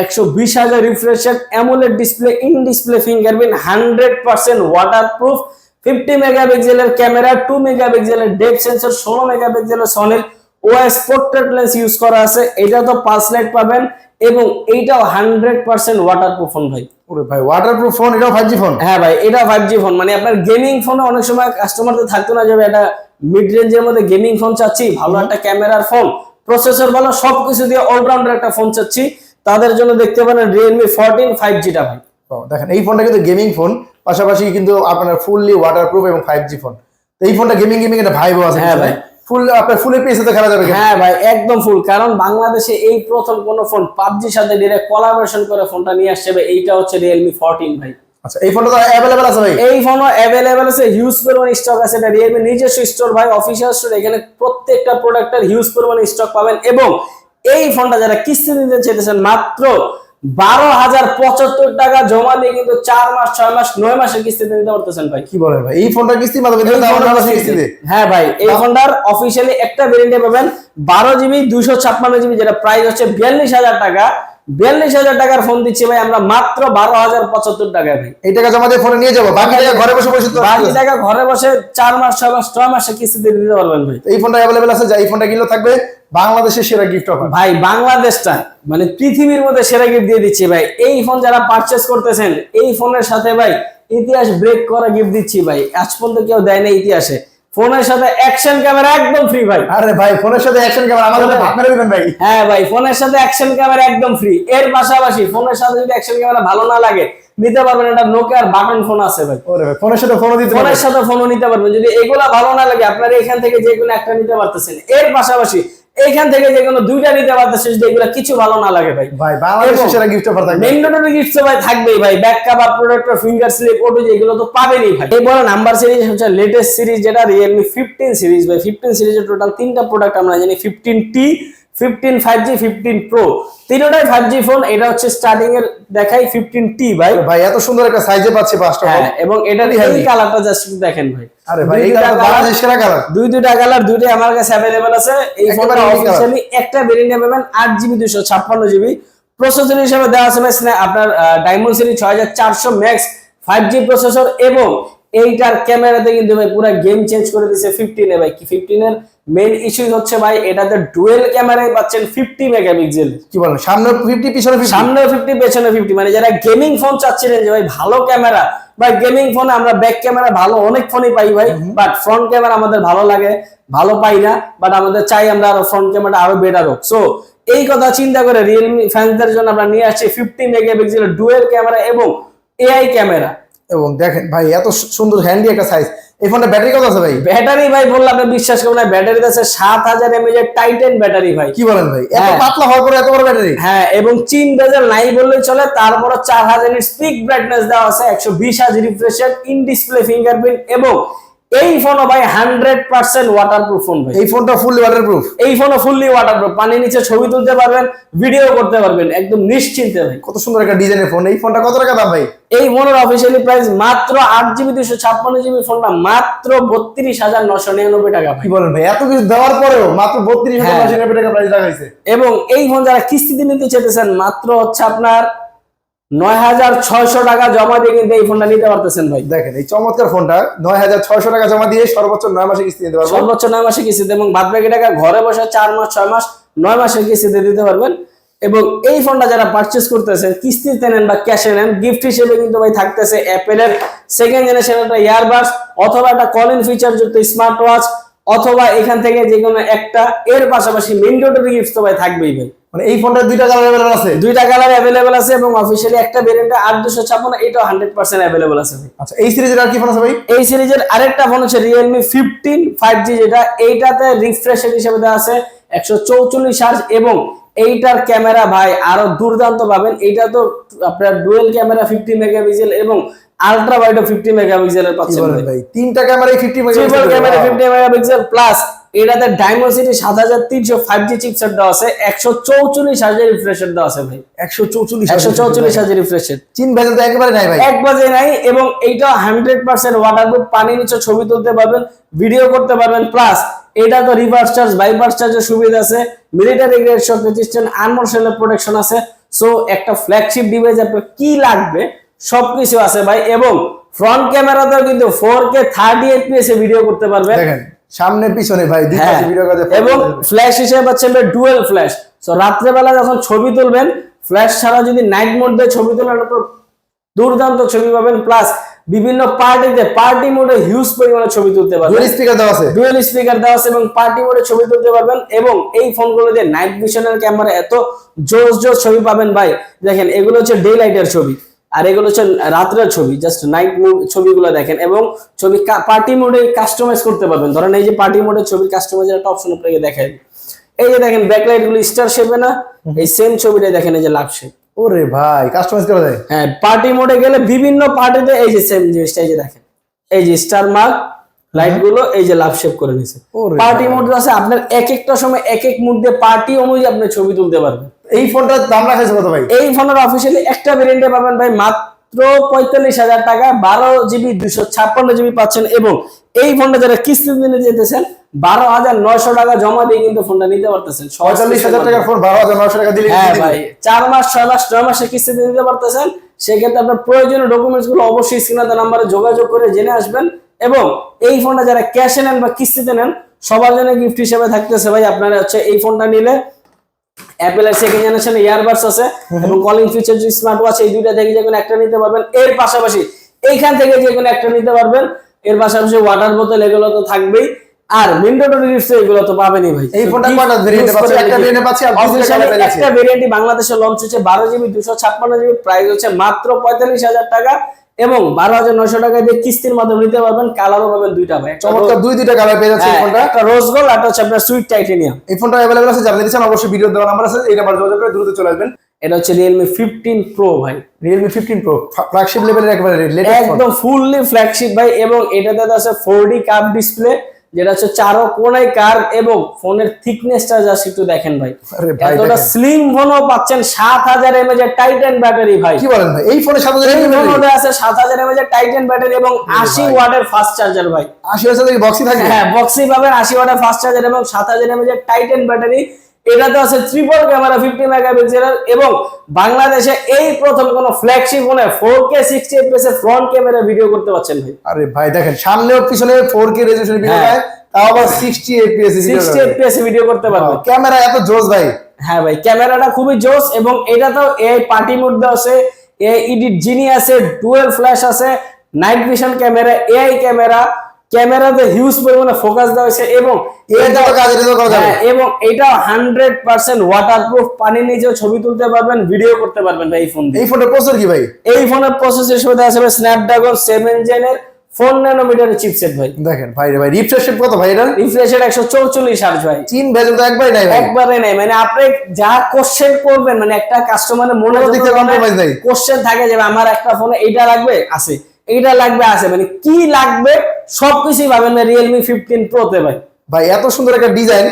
120,000 refresh rate, AMOLED display, in display fingerprint, 100% waterproof, 50 মেগাপিক্সেলের ক্যামেরা, 2 মেগাপিক্সেলের ডেপথ সেন্সর, 16 মেগাপিক্সেলের সনির ওএস পোর্ট্রেট লেন্স ইউজ করা আছে। এটা তো পালস লাইট পাবেন এবং এইটাও 100% ওয়াটারপ্রুফ ফোন ভাই। ওরে ভাই ওয়াটারপ্রুফ ফোন, এটাও 5G ফোন? হ্যাঁ ভাই, এটা 5G ফোন। মানে আপনার গেমিং ফোনে অনেক সময় কাস্টমারদের থাকতো না যাবে এটা মিড রেঞ্জের মধ্যে গেমিং ফোন চাচ্ছি, ভালো একটা ক্যামেরার ফোন, প্রসেসর ভালো, সবকিছু দিয়ে অলরাউন্ডার একটা ফোন চাচ্ছি, তাদের জন্য দেখতে পারেন Realme 14 5G টা ভাই। দেখেন এই ফোনটা কিন্তু গেমিং ফোন, পাশাপাশি কিন্তু আপনার ফুললি ওয়াটারপ্রুফ এবং 5G ফোন। তো এই ফোনটা গেমিং একটা ভাইবও আছে। হ্যাঁ ভাই, ফুল আপনার ফুল এপিএস তে খেলা যাবে। হ্যাঁ ভাই, একদম ফুল। কারণ বাংলাদেশে এই প্রথম কোন ফোন PUBG সাথে ডাইরেক্ট কোলাবোরেশন করে ফোনটা নিয়ে আসছে ভাই, এইটা হচ্ছে Realme 14 ভাই। আচ্ছা, এই ফোনটা তো अवेलेबल আছে ভাই? এই ফোনও अवेलेबल আছে, হিউজ পরিমাণ স্টক আছে। এটা Realme নিজস্ব স্টোর ভাই, অফিশিয়াল স্টোর। এখানে প্রত্যেকটা প্রোডাক্টের হিউজ পরিমাণ স্টক পাবেন। এবং এই ফোনটা যারা কিস্তি নিতে চাইতেছেন মাত্র 12,075 টাকা জমা দিয়ে কিন্তু 4 মাস 6 মাস 9 মাসের কিস্তিতে নিতে পারতেছেন ভাই। কি বলেন ভাই, এই ফোনটা কিস্তি মাত্র কিস্তিতে? হ্যাঁ ভাই, এই ফোনটার অফিশিয়ালি একটা ভেরিয়েন্টে পাবেন 12GB 256GB, যেটা প্রাইস হচ্ছে 42,000 টাকা। 42,000 টাকার ফোন দিচ্ছি ভাই আমরা মাত্র 12,075 টাকায় ভাই। এই টাকা জমা দিয়ে ফোনে নিয়ে যাবো, বাকি টাকা ঘরে বসে বাকি টাকা ঘরে বসে 4 মাস 6 মাস 9 মাসে কিস্তিতে দিতে পারবেন ভাই। এই ফোনটা अवेलेबल আছে, যা এই ফোনটা কিনলে থাকবে বাংলাদেশের সেরা গিফট অফার ভাই। বাংলাদেশটা মানে পৃথিবীর মধ্যে সেরা গিফট দিয়ে দিচ্ছি ভাই। এই ফোন যারা পারচেজ করতেছেন, এই ফোনের সাথে ভাই ইতিহাস ব্রেক করা গিফট দিচ্ছি ভাই, আজ পর্যন্ত কেউ দেয় না ইতিহাসে। ফোনের সাথে অ্যাকশন ক্যামেরা একদম ফ্রি ভাই। আরে ভাই, ফোনের সাথে অ্যাকশন ক্যামেরা আমাদের ভাগ মেরে দিবেন ভাই। হ্যাঁ ভাই, ফোনের সাথে অ্যাকশন ক্যামেরা একদম ফ্রি। এর পাশাপাশি ফোনের সাথে যদি অ্যাকশন ক্যামেরা ভালো না লাগে নিতে পারবেন এটা নোকিয়ার বাটন ফোন আছে ভাই। ওরে ভাই, ফোনের সাথে ফোনও দিতে পারবেন। ফোনের সাথে ফোনও নিতে পারবেন। যদি এগুলা ভালো না লাগে আপনারা এখান থেকে যে কোনো একটা নিতে পারতেছেন। এর পাশাপাশি এইখান থেকে যে কোনো দুইটা নিতে পারতেছেন যদি এগুলা কিছু ভালো না লাগে ভাই। ভাই বাংলাদেশের সেরা গিফট অফার থাকবে। ম্যান্ডেটরি গিফট তো ভাই থাকবেই ভাই, back cover, protector, finger slip, ওটো, এগুলো তো পাবেনই ভাই। এরপর নাম্বার সিরিজ হচ্ছে লেটেস্ট সিরিজ, যেটা Realme 15 সিরিজ ভাই। 15 সিরিজের টোটাল 3টা প্রোডাক্ট আমরা জানি, 15T, 15 5G, 15 Pro, তিনটাই 5G ফোন। এটা হচ্ছে স্টার্টিং এর দেখাই 15T ভাই। ভাই এত সুন্দর একটা সাইজে পাচ্ছি পাঁচটা। হ্যাঁ, এবং এটার এই কালারটা জাস্ট দেখেন ভাই। আরে ভাই, এই কালার বাংলাদেশের সেরা কালার। দুইটা কালার, দুইটাই আমার কাছে अवेलेबल আছে। এই ফোনটা অফিশিয়ালি একটা ভেরিয়েন্টে পাবেন 8GB 256GB। প্রসেসর হিসেবে দেওয়া আছে আপনার ডায়মেনসিটি 6400 ম্যাক্স 5G প্রসেসর। এবং এইটার ক্যামেরাতে কিন্তু ভাই পুরো গেম চেঞ্জ করে দিয়েছে 15 এ ভাই। কি 15 এর মেইন ইস্যু হচ্ছে ভাই এটাতে ডুয়েল ক্যামেরায় পাচ্ছেন 50 মেগাপিক্সেল। কি বলেন, সামনে 50 পিছনে 50? সামনে 50 পেছনে 50। মানে যারা গেমিং ফোন চাচ্ছিলেন যে ভাই ভালো ক্যামেরা, বা গেমিং ফোনে আমরা ব্যাক ক্যামেরা ভালো অনেক ফোনই পাই ভাই, বাট ফ্রন্ট ক্যামেরা আমাদের ভালো লাগে, ভালো পাই না, বাট আমাদের চাই আমরা আরো ফ্রন্ট ক্যামেরা আরো বেটার হোক। সো এই কথা চিন্তা করে Realme ফ্যানদের জন্য আমরা নিয়ে আসছি 50 মেগাপিক্সেলের ডুয়েল ক্যামেরা এবং এআই ক্যামেরা। এবং দেখেন ভাই এত সুন্দর হ্যান্ডি একটা সাইজ। এই ফোনটা ব্যাটারি কত আছে ভাই? ব্যাটারি ভাই বললাম আপনি বিশ্বাস করবেন না, ব্যাটারি আছে 7000 mAh এর টাইটান ব্যাটারি ভাই। কি বলেন ভাই, এত হ্যাঁ। পাতলা হওয়ার পরে এত বড় ব্যাটারি? হ্যাঁ, এবং চিন বেজেল নাই বললেই চলে। তারপর 4000 এর স্পিক ব্রাইটনেস দেওয়া আছে, 120 hertz refresh rate, in display fingerprint, এবং এই ফোনও ভাই 100% ওয়াটারপ্রুফ ফোন ভাই। এই ফোনটা ফুললি ওয়াটারপ্রুফ? এই ফোনও ফুললি ওয়াটারপ্রুফ, পানির নিচে ছবি তুলতে পারবেন, ভিডিও করতে পারবেন একদম নিশ্চিন্তে ভাই। কত সুন্দর একটা ডিজাইনের ফোন। এই ফোনটা কত টাকা দাম ভাই? এই ফোনের অফিসিয়ালি প্রাইস মাত্র 8GB 256GB ফোনটা মাত্র 32,999 টাকা ভাই। কি বলেন ভাই, এত কিছু দেওয়ার পরেও মাত্র হ্যাঁ। 32,999 টাকা প্রাইস লাগাইছে? এবং এই ফোন যারা কিস্তিতে নিতে চাইতেছেন মাত্র হচ্ছে আপনার 9,600 টাকা জমা দিয়ে কিন্তু এই ফোনটা নিতে পারতেছেন ভাই। দেখেন এই চমৎকার ফোনটা 9,600 টাকা জমা দিয়ে সর্বোচ্চ 9 মাসে কিস্তি দিতে পারবো। সর্বোচ্চ 9 মাসে কিস্তিতে, এবং বাদ বাকি টাকা ঘরে বসে 4 মাস 6 মাস 9 মাসের কিস্তিতে দিতে পারবেন। এবং এই ফোনটা যারা পারচেজ করতেছে কিস্তিতে নেন বা ক্যাশে নেন, গিফট হিসেবে কিন্তু ভাই থাকতেছে অ্যাপেলের সেকেন্ড জেনারেশন একটা ইয়ারবাডস, অথবা একটা কলিং ফিচার যুক্ত স্মার্ট ওয়াচ, অথবা এখান থেকে যে কোনো একটা। এর পাশাপাশি ম্যান্ডেটরি গিফট তো ভাই থাকবেই ভাই। মানে এই ফোনটা দুইটা কালার अवेलेबल আছে? দুইটা কালার अवेलेबल আছে, এবং অফিশিয়ালি একটা ভেরিয়েন্টে 8256, এটাও 100% अवेलेबल আছে ভাই। আচ্ছা, এই সিরিজের আর কি ফোন আছে ভাই? এই সিরিজের আরেকটা ফোন হচ্ছে Realme 15 5G, যেটা এইটাতে রিফ্রেশ রেট হিসেবে দেওয়া আছে 144 হার্জ, এবং এইটার ক্যামেরা ভাই আরো দুর্দান্ত পাবেন। এইটা তো আপনার ডুয়াল ক্যামেরা 50 মেগাপিক্সেল এবং আলট্রা ওয়াইডও 50 মেগাপিক্সেলের কি পাচ্ছেন বলেন ভাই। ভাই, তিনটা ক্যামেরাই 50 triple megapixel? Camera 50 megapixel plus এটাতে ডাইমেনসিটি 7300 5G চিপসেট দেওয়া আছে, 144 হার্জের রিফ্রেশ রেট দেওয়া আছে ভাই। 144 হার্জের রিফ্রেশ রেট, চিন ভেজাল তো একেবারে নাই ভাই। এক বাজে নাই। এবং এইটা 100% ওয়াটারপ্রুফ, পানির নিচে ছবি তুলতে পারবেন, ভিডিও করতে পারবেন, প্লাস এটা তো রিভার্স চার্জ বাইপাস চার্জের সুবিধা আছে, military grade shock resistant, armour shell protection আছে। সো একটা ফ্ল্যাগশিপ ডিভাইস আপনার কি লাগবে সবকিছু আছে ভাই। এবং ফ্রন্ট ক্যামেরাতেও কিন্তু 4K 30 fps এ ভিডিও করতে পারবেন। দেখেন সামনে পিছনে ভাই দুই হ্যাঁ, পাশে ভিডিও কাজে এবং ফ্ল্যাশ হিসেবে পাচ্ছেন ডুয়াল ফ্ল্যাশ। সো রাত্রে বেলা যখন ছবি তুলবেন, ফ্ল্যাশ ছাড়া যদি নাইট মোড দিয়ে ছবি তোলেন, দুর্দান্ত ছবি পাবেন। প্লাস বিভিন্ন পার্টি মোডে হিউজ পরিমাণে ছবি তুলতে পারবেন। ডুয়াল স্পিকার দেওয়া আছে? ডুয়াল স্পিকার দেওয়া আছে, এবং পার্টি মোডে ছবি তুলতে পারবেন। এবং এই ফোনগুলো দিয়ে নাইট ভিশনের ক্যামেরা এত জোস জোস ছবি পাবেন ভাই। দেখেন এগুলো হচ্ছে ডে লাইটের ছবি, আর এগুলো হচ্ছে রাত্রের ছবি, জাস্ট নাইট ছবিগুলো দেখেন। এবং ছবি পার্টি মোডে কাস্টমাইজ করতে পারবেন। ধরেন এই যে পার্টি মোডের ছবি কাস্টমাইজের একটা অপশন আপনাকে দেখাই। এই যে দেখেন ব্যাকলাইট গুলো স্টার শেপে না, এই সেম ছবিটা দেখেন এই যে লাভ শেপ। ওরে ভাই কাস্টমাইজ করা যায়? হ্যাঁ, পার্টি মোডে গেলে বিভিন্ন পার্টিতে এই যে সেম জিনিসটা এই যে দেখেন, এই যে স্টার মার্ক লাইট গুলো এই যে লাভ শেপ করে নিছে। ওরে পার্টি মোড আছে, আপনার এক একটা সময় এক এক মুড দিয়ে পার্টি অনুযায়ী আপনি ছবি তুলতে পারবেন। এই ফোনটার দাম রাখাইছে কত ভাই? এই ফোনের অফিসিয়ালি একটা ভেরিয়েন্টে পাবেন ভাই মাত্র 45,000 টাকা, 12GB 256GB পাচ্ছেন। এবং এই ফোনটা যারা কিস্তিতে নিতে যেতেছেন 12,900 টাকা জমা দিয়ে কিন্তু ফোনটা নিতে পারতেছেন। 45,000 টাকার ফোন 12,900 টাকা দিলে হ্যাঁ ভাই, 4 মাস 6 মাস 9 মাসের কিস্তিতে নিতে পারতেছেন। সেক্ষেত্রে আপনার প্রয়োজনীয় ডকুমেন্টস গুলো অবশ্যই স্ক্রিনে নাম্বারে যোগাযোগ করে জেনে আসবেন। এবং এই ফোনটা যারা ক্যাশে নেন বা কিস্তিতে নেন সবার জন্য গিফট হিসেবে থাকতেছে ভাই, আপনারা হচ্ছে এই ফোনটা নিলে অ্যাপেলের সেকেন্ড জেনারেশন ইয়ারবাডস আছে এবং কলিং ফিচার স্মার্ট ওয়াচ, এই দুইটা থেকে যে কোনো একটা নিতে পারবেন। এর পাশাপাশি এইখান থেকে যে কোনো একটা নিতে পারবেন। এর পাশাপাশি ওয়াটার বোতল এগুলো তো থাকবেই, আর ম্যান্ডেটরি গিফট এগুলো তো পাবেনই ভাই। এই ফোনটা কয়টা ভেরিয়েন্টে পাচ্ছি? একটা ভেরিয়েন্টে পাচ্ছি আর দুইটা কালারে পাচ্ছি। একটা ভেরিয়েন্টই বাংলাদেশে লঞ্চ হচ্ছে 12GB 256GB, প্রাইস হচ্ছে মাত্র 45,000 টাকা, এবং 12,900 টাকা দিয়ে কিস্তির মাধ্যমে নিতে পারবেন। কালারও পাবেন দুইটা ভাই, চমৎকার দুইটা কালার পেয়ে যাচ্ছে এই ফোনটা। একটা রোজ গোল্ড আর হচ্ছে আপনার সুইট টাইটেনিয়াম। এই ফোনটা अवेलेबल আছে, জানতে চান অবশ্যই ভিডিও দেওয়া নাম্বার আছে, এই নাম্বারে যোগাযোগ করে দ্রুত চলে আসবেন। এটা হচ্ছে Realme 15 Pro ভাই, Realme 15 Pro ফ্ল্যাগশিপ লেভেলের একেবারে লেটেস্ট ফোন, একদম ফুললি ফ্ল্যাগশিপ ভাই। এবং এটাতে আছে 4D কার্ভ ডিসপ্লে, যেটা হচ্ছে চারো কোণায় কার্ভ, এবং ফোনের থিকনেসটা জাস্ট একটু দেখেন ভাই, আরে ভাই এতটা স্লিম ফোনও পাচ্ছেন। 7000 mAh এর টাইটান ব্যাটারি ভাই। কি বলেন ভাই, এই ফোনে 7000 এই mAh ফোনে আছে 7000 mAh এর টাইটান ব্যাটারি এবং 80 ওয়াটের ফাস্ট চার্জার ভাই। 80 হাজার থেকে বক্সই থাকবে? হ্যাঁ, বক্সই পাবেন 80 ওয়াটের ফাস্ট চার্জার এবং 7000 mAh এর টাইটান ব্যাটারি। এটাতে আছে ট্রিপল ক্যামেরা 50 মেগাপিক্সেলের, এবং বাংলাদেশে এই প্রথম কোন ফ্ল্যাগশিপ ফোনে 4K 60 fps এর ফ্রন্ট ক্যামেরা ভিডিও করতে পারছেন ভাই। আরে ভাই দেখেন সামনে ও পিছনে 4K রেজোলিউশন ভিডিও দেয়, তাও আবার 60 fps 60 fps ভিডিও করতে পারবেন। ক্যামেরা এত জোস ভাই। হ্যাঁ ভাই, ক্যামেরাটা খুবই জোস, এবং এটা তো এই পার্টি মোড আছে, এই এডিট জিনি আছে, ডুয়াল ফ্ল্যাশ আছে, night vision camera, AI camera, ক্যামেরাতে হিউজ পরিমাণে ফোকাস দেওয়া হয়েছে এবং এবং এটা 100% ওয়াটারপ্রুফ, পানির নিচেও ছবি তুলতে পারবেন, ভিডিও করতে পারবেন ভাই এই ফোন দিয়ে। এই ফোনের প্রসেসর কি ভাই? এই ফোনের প্রসেসর হিসেবে আছে ভাই স্ন্যাপড্রাগন 7 জেনের 4 ন্যানোমিটারের চিপসেট ভাই। দেখেন ভাই রে ভাই, রিফ্রেশ রেট কত ভাই এটা? রিফ্রেশ রেট 144 হার্জ ভাই। চিন ভেজেল তো একবারই নাই ভাই, একবারে নাই। মানে আপনি যা কোশ্চেন করবেন, মানে একটা কাস্টমারের মনে দিকে কম্প্রোমাইজ নাই, কোশ্চেন থাকে যে আমার একটা ফোনে এইটা লাগবে আছে, এইটা লাগবে আছে, মানে কি লাগবে সবকিছুই পাবেন না Realme 15 Pro তে ভাই। ভাই এত সুন্দর একটা ডিজাইন,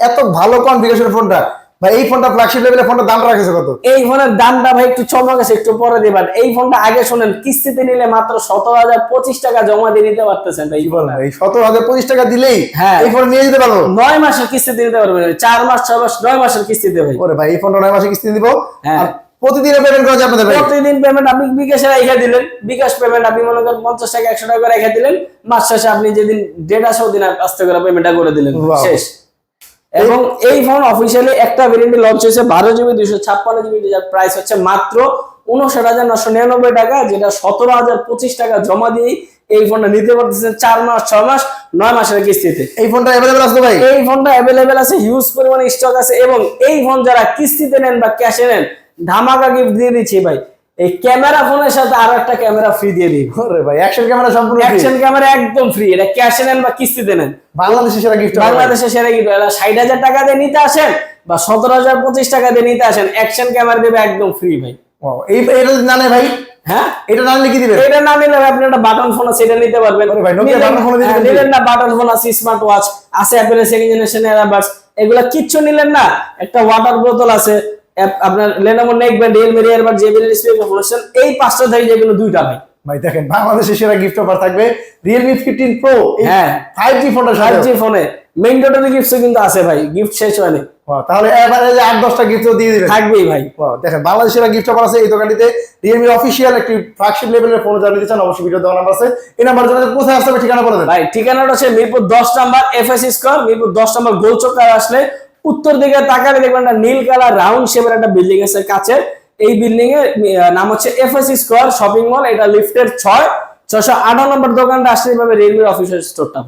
এত ভালো কনফিগারেশন ফোনটা ভাই। এই ফোনটা ফ্ল্যাগশিপ লেভেলের ফোনটার দাম রাখেছে কত? এই ফোনের দামটা ভাই একটু চমক আছে, একটু পরে দিবেন। এই ফোনটা আগে শুনেন, কিস্তিতে নিলে মাত্র 17,025 টাকা জমা দিয়ে নিতে পারতেছেন ভাই। এই 17,025 টাকা দিলেই হ্যাঁ এই ফোন নিয়ে যেতে পারবো। 9 মাসের কিস্তিতে নিতে পারবেন, 4 মাস 6 মাস 9 মাসের কিস্তিতে ভাই। ওরে ভাই এই ফোনটা 9 মাসে কিস্তি দিব। হ্যাঁ, প্রতিদিন পেমেন্ট করা যাবে আপনাদের ভাই? প্রতিদিন পেমেন্ট আপনি বিকাশে রেখে দিলেন, বিকাশ পেমেন্ট আপনি মনে করেন 50 টাকা 100 টাকা রেখে দিলেন, মাস শেষে আপনি যেদিন ডেট আসে ওদিন আস্তে করে পেমেন্টটা করে দিলেন, শেষ। এবং এই ফোন অফিসিয়ালি একটা ভেরিয়েন্ট লঞ্চ হয়েছে 12GB 256GB, যার প্রাইস হচ্ছে মাত্র 59,999 টাকা, যেটা 17,025 টাকা জমা দিয়ে এই ফোনটা নিতে পারতেছেন 4 মাস 6 মাস 9 মাসের কিস্তিতে। এই ফোনটা अवेलेबल আছে ভাই? এই ফোনটা अवेलेबल আছে, হিউজ পরিমাণে স্টক আছে। এবং এই ফোন যারা কিস্তিতে নেন বা ক্যাশে নেন, ধামাকা গিফট দিয়ে দিচ্ছি ভাই। এই ক্যামেরা ফোনের সাথে আরো একটা ক্যামেরা ফ্রি দিয়ে দিই। ওরে ভাই অ্যাকশন ক্যামেরা সম্পূর্ণ ফ্রি, অ্যাকশন ক্যামেরা একদম ফ্রি। এটা ক্যাশে নেন বা কিস্তিতে নেন, বাংলাদেশের সেরা গিফট। বাংলাদেশের সেরা গিফট। 60,000 টাকা দিয়ে নিতে আসেন বা 17,025 টাকা দিয়ে নিতে আসেন, অ্যাকশন ক্যামেরা দেবে একদম ফ্রি ভাই। এই এটা না নে ভাই? হ্যাঁ, এটা না নিলে কি দিবেন? এটা না নিলে আপনি একটা বাটন ফোন আছে, এটা নিতে পারবেন। আরে ভাই নোকিয়া বাটন ফোন দিবেন? নিলেন না, বাটন ফোন আছে, স্মার্ট ওয়াচ আছে, অ্যাপেলের সেকেন্ড জেনারেশন এয়ারবাডস, এগুলা কিচ্ছু নিলেন না। একটা ওয়াটার বোতল আছে, আপনার Lenovo neckband, Realme airbud, JBL speaker phone, এই পাঁচটা থেকে যে কোনো দুইটা ভাই। ভাই দেখেন বাংলাদেশের সেরা গিফট অফার থাকবে Realme 15 Pro। হ্যাঁ, 5G ফোনটা, 5G ফোনে মেইন ডোটারি গিফটস কিন্তু আছে ভাই, গিফট শেষ হয়নি। তাহলে এভারেজে 8-10টা গিফট দিয়ে দিবেন, থাকবেই ভাই। দেখেন বাংলাদেশের সেরা গিফট অফার আছে এই দোকানটিতে। Realme অফিশিয়াল একটি ফ্ল্যাগশিপ লেভেলের ফোন জানিয়ে দিচ্ছেন, অবশ্যই ভিডিও দেওয়া নাম্বার আছে, এই নাম্বার জন্য কোথায় আসতে হবে ঠিকানা বলে দেন ভাই। ঠিকানাটা হচ্ছে Mirpur 10 number FS square, Mirpur 10 number গোলচক্কর আসলে উত্তর দিকে তাকালে দেখবেন একটা নীল কালার রাউন্ড শেপের একটা বিল্ডিং আছে কাছে। এই বিল্ডিং এর নাম হচ্ছে FS স্কয়ার শপিং মল, এটা লিফটের 6 608 নম্বর দোকানটা আসলে পাবে Realme অফিসিয়াল স্টোরটা।